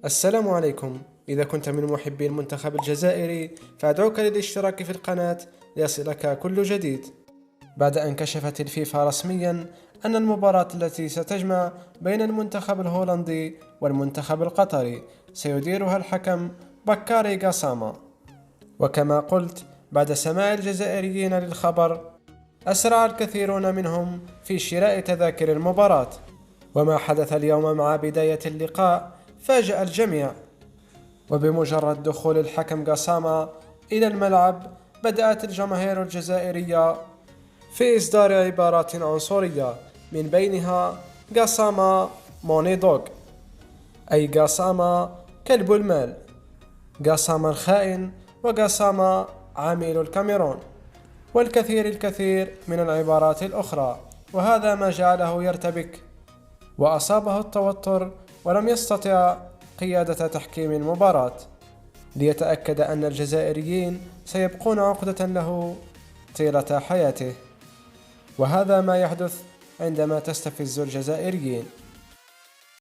السلام عليكم. إذا كنت من محبي المنتخب الجزائري فأدعوك للاشتراك في القناة ليصلك كل جديد. بعد أن كشفت الفيفا رسميا أن المباراة التي ستجمع بين المنتخب الهولندي والمنتخب القطري سيديرها الحكم بكاري غاساما. وكما قلت، بعد سماع الجزائريين للخبر أسرع الكثيرون منهم في شراء تذاكر المباراة. وما حدث اليوم مع بداية اللقاء فاجأ الجميع، وبمجرد دخول الحكم غاساما إلى الملعب بدأت الجماهير الجزائرية في إصدار عبارات عنصرية، من بينها غاساما موني دوغ، أي غاساما كلب المال، غاساما الخائن، وغاساما عميل الكاميرون، والكثير من العبارات الأخرى. وهذا ما جعله يرتبك وأصابه التوتر، ولم يستطع قيادة تحكيم المباراة ليتأكد أن الجزائريين سيبقون عقدة له طيلة حياته. وهذا ما يحدث عندما تستفز الجزائريين.